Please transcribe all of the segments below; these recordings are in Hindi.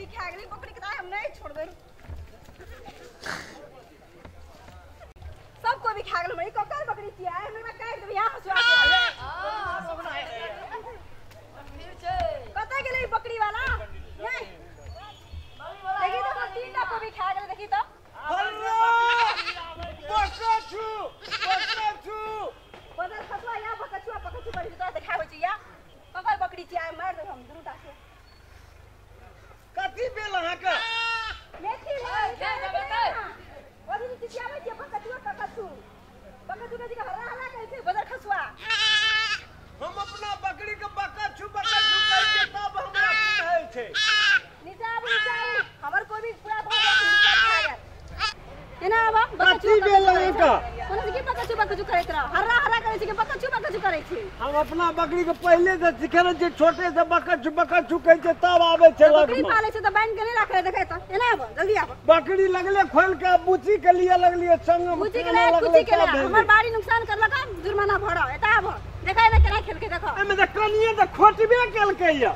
भी खा गई बकरी के हम नहीं छोड़ दे सबको भी खा गई मेरी ककर बकरी किया है मैं काट दे यहां हसवा कत गेले बकरी वाला नहीं देखी तो तीनटा को भी खा गई देखी तो बदल खसवा या पकचुआ बड़ी तो देखावे छी या ककर बकरी छी आ मार दे हम दुरुटा से कथी बेल अहाँ के मेथी ले ओदी चिचियावे छी पकचुआ पकचु के जी हरा हरा कैसे बदल खसवा हम अपना बकरी के बकचु कहै छै तब हमरा कहै छै नीचा हमर कोई भी पूरा भाग खा गया है ना अब कथी बेल अहाँ के कोन के पकचु करैत रह हरा हरा करै छी के पकचु करै छी हम अपना बकरी के पहले से सिखेले छी छोटे से बकचु कहै छै तब आबै छै बकरी पाले छै त बांध के नहीं रखे देखे त है ना अब जल्दी आब बकरी लगले खोल के बूची के लिए लगलिए संग बूची के लिए हमर बाड़ी नुकसान करलक जुर्माना भरा एता आब देखै दे केना खेल के देखो एमे त कनिए त खोटबे केलकै या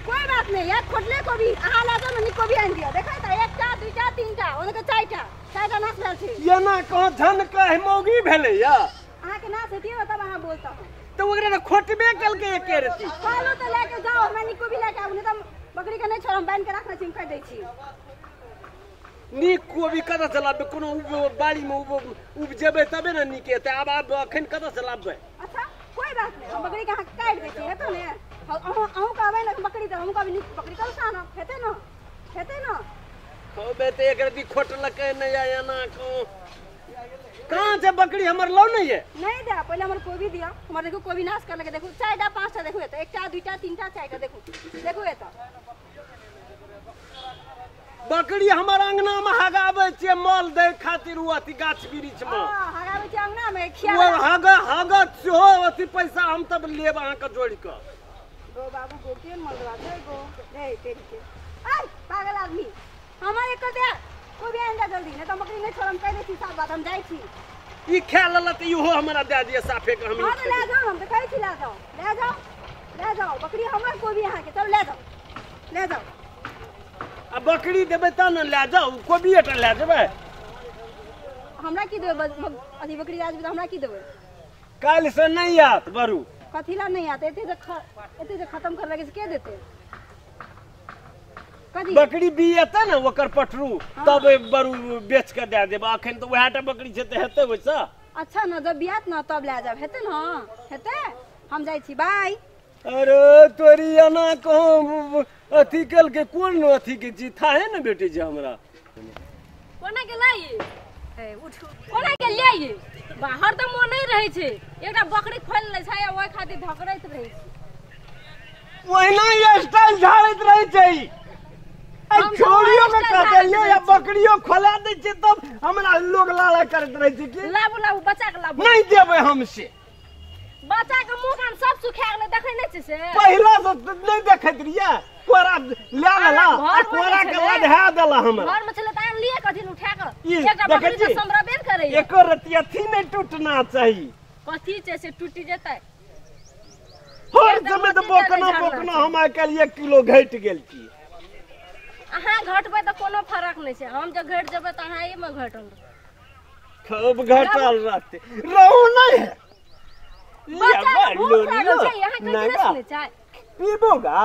कोई बात नहीं यार खोटले को भी आहा लाजो में को भी आन दिया देखै त एकटा दुईटा तीनटा ओने चारटा नाच भेल छै ये ना कहो धन कह मौगी भेले या अहाँ के नाच हेतियो तब अहाँ बोलता तो ओकरे त खोटबे केलकै एके रती कालो त लेके जाओ हमरा निको भी लेके आबू नहीं त बकरी के नहीं छोड़म बांध के रखना छी कर दै छी नीक को भी कदा चलाबे कोनो बाड़ी में उब जेबे तबे ना नीक हेतै आब अखन कदा चलाबे अच्छा कोई बात नहीं हम बकरी के हाथ काट दै छी हेतौ ने अहू कहबै ना बकरी त हम कहबै बकरी कल खाना हेतै ना होबे त एक रती खोटलकै नहीं आया ना को कहां से बकरी हमर लो नहीं है नहीं दे पहले हमर कोबी दिया हमर देखो कोबी नाश कर लगे देखो चारटा पांचटा देखो एत एकटा दुईटा तीनटा चारटा देखो एत बकरी हमर अंगना में हगावे छै मल दे खातिर उ अथी गाछ वृक्ष में हां हगावे छै अंगना में खिया वो हगत सेहो अथी पैसा हम तब लेब अहाँ के जोड़ के गो बाबू गो के मलवा दे गो रे तेरी के आई पागल आदमी हमर एक दे कोबी आन दे जल्दी नहीं त बकरी नहीं छोड़म कह दे छी सब बात हम जाई छी ई खा लल त इहो हमरा दे दिए साफे के हम हां ले जाओ हम त कहै छी ले जाओ बकरी हमर कोबी अहाँ के चल ले जाओ आ बकरी देबे त न ले जाओ कोबी एटा ले जेबे हमरा की देबे अथी बकरी राज हमरा की देबे काल से नहीं आत बरू कथीला नहीं आते एते जे खत्म कर लगे से के देते कदी बकरी बिएते न ओकर पटरू तब बरू बेच के दे देबा अखन त ओहाटा बकरी छै त हेतै ओइसा अच्छा न जब बियात न तब ले जाब हेतै न हेतै हम जाई छी बाय अरे तोरी एना कहूं अथी कल के कोन अथी के जीथा है न बेटी जी हमरा कोना के लाई ए उठ कोना के लाई बाहर त मोन नहीं रहे छै एकटा बकरी खोल ले छै ओइ खातिर धकरैत रहे छै ओहिना ये स्टाइल झाड़ैत रहे छै आई छोरियो के कहते या बकरियो खोला दे छै तब हमरा लोग लाला करत रहे छै कि लाबू बच्चा के लाबू नहीं देबे हमसे बच्चा के मुंह कान सब सुखा गेलै देखै नै छै से पहिला से नहीं देखैत रिया कोरा ले लेला कोरा के लढ़ा देला हमरा घर में चले त आन लिए कथि उठा के ई एकटा बकरी से समरबेन करे एको रति अथी नहीं टूटना चाहिए कथि छै से टूटी जेतै हर समय तो बोकना हम आइ काल्हि 1 किलो घट गेल छी अहाँ घटबै त कोनो फरक नहीं छै हम जे घट जेबै त अहाँ एमे घटल खूब घटल रहते रहू नहीं है बच्चा भूख लागल छै यहाँ कथि रसने चाय पीबोगा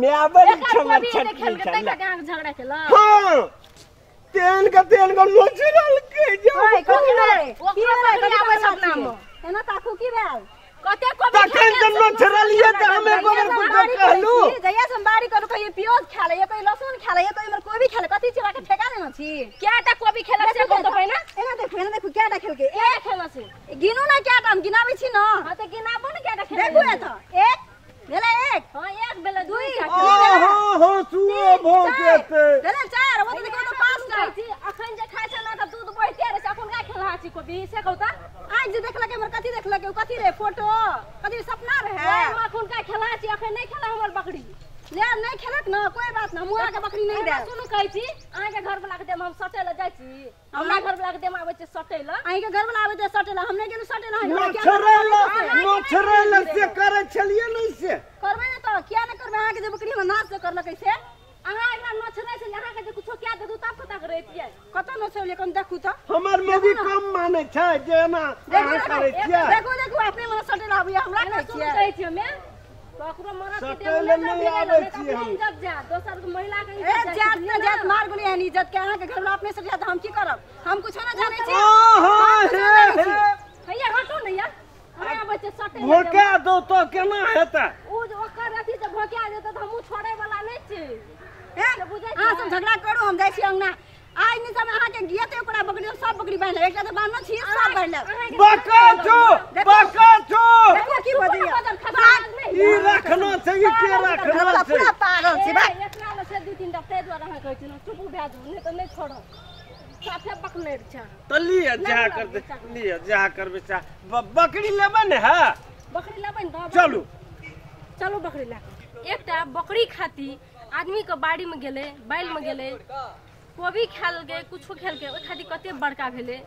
मैं बड़ी छंगा खेल के तैका के झगड़ा केला हां तेल का नोचरल के ओए कथि रे की रे आबै सपना में एना ताकू की भेल कते को तखन जब नोचरलिए त हमें गोबर कुछ कहलू जइया से बाड़ी करू कहिए प्याज खा ले कोई लहसुन खा ले कोई हमर कोबी खा ले कथि चिरा के ठेका देना छी केटा कोबी खेला से को तो पहिना एना देखू केटा खेल के ए खेला से गिनू ना केटा हम गिनाबै छी न हां त गिनाबो न केटा खेला देखू एत एक भेला एक हां एक बेला दुई हो सुओ भोकेते भेला चार वो देखो तो पांच टा अखन जे खाइ छ न त दूध बढ़ते रे अखन का खेला छी कोबी से कहता आज जे देखला के हमर कथि देखला के कथि रे फोटो कथि सपना रहे हम अखन का खेला छी अखन नहीं खेला हमर बकरी ले नहीं खेलक न कोई बात न मुआ के बकरी नहीं दे सुनु कहै छी अहाँ के घर वाला के देम हम सटे ल जाय छी हमरा घर वाला के देम आबै छै सटे ल अहीं के घर वाला आबै छै सटे ल हम नहीं गेलु सटे ल मछरल से करे छलिए नहीं से करबै न त किया न करबै अहाँ के जे बकरी में नाच से करलकै से अहाँ एकरा नछरै से अहाँ के जे कुछो क्या देदू तब कता करे छियै कत न छै लेकिन देखू त हमर मौगी कम माने छै जेना अहाँ करे छियै देखू अपने मन सटे लाबिया हमरा ना कहै सुन छियै कहै छियै मैं ककरो मरद के सटै ले नहीं आबै छियै हम इज्जत जा दोसर के महिला के ए जात न जात मार गुली है इज्जत के अहाँ के घर में अपने सटे त हम की करब हम कुछ ना जानै छी भैया हटो न यार हमरा बच्चे सटे भोका दो तो केना हेतै उ जो ओकर अथी से भोकिया जेतै त हमहु छोड़े वाला नै छी हैं अहाँ सब झगड़ा करू हम जाइ छी अंगना आज नहीं सब अहाँ के गियत ओकरा बकरी सब बकरी बांध ले एकटा त बांधनो छी सब बांध ले बका छो देखो की बदिया ई रखनो छै ई के रखनो छै पूरा पागल छी बा एकरा ले से 2-3 टा तेज वाला अहाँ कहै छी न चुप भए जाऊ नै त नै छोड़ो साफे पकनेर छ तो लिया जा कर दे लिया जा कर बेचा बकरी लेबे ने है बकरी लेबै न चलू चलो बकरी ला एकटा बकरी खाती आदमी के बाड़ी में गेले बैल में गेले कोबी खेल के कुछो खेल के ओइ खाती कते बड़का भेले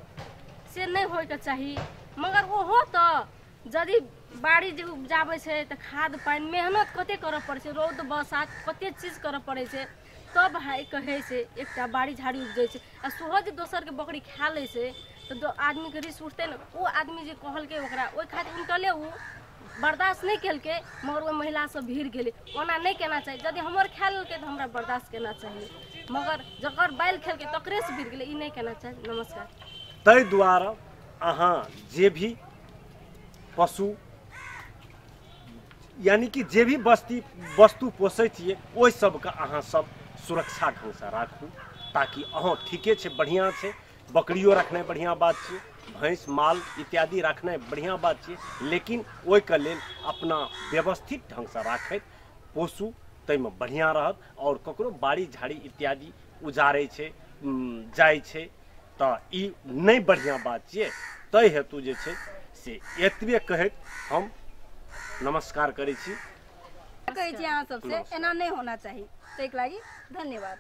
से नहीं होय के चाही मगर ओहो तो यदि बाड़ी जे उपजाबै छै त खाद पानी मेहनत कते करऽ पड़ै छै रौद बरसात कते चीज करऽ पड़ै छै तब भाई कहे से एकटा बाड़ी झाड़ी उपजै छै आ सोहो जे दोसर के बकरी खा लै छै त आदमी के रिस उठते न ओ आदमी जे कहलके ओकरा ओइ खातिर उनटले उ बर्दाश्त नहीं केलके मगर वो महिला सब भीड़ गेले ओना नहीं केना चाहिए यदि हमर ख्याल के तो हमरा बर्दाश्त केना चाहिए मगर जकर बैल खेल के तकरे से भीड़ गेले ई नहीं केना चाहिए नमस्कार तै द्वारा अहाँ जे भी पशु यानी कि जे भी वस्तु पोसै छियै ओइ सब के अहाँ सब सुरक्षा ढंग से राखू ताकि अहाँ ठीके छै बढ़िया छै बकरियो रखने बढ़िया बात छै भैंस माल इत्यादि रखने बढ़िया बात छै लेकिन ओइ के लेल अपना व्यवस्थित ढंग से राखैत पोसू तै में बढ़िया रहत और ककरो बाड़ी झाड़ी इत्यादि उजाड़ै छै जाइ छै त ई नहीं बढ़िया बात छै तै हेतु जे छै से एतबे कहैत हम नमस्कार करै छी कहै छी अहाँ सबसे एना नहीं होना चाहिए तै के लागि धन्यवाद।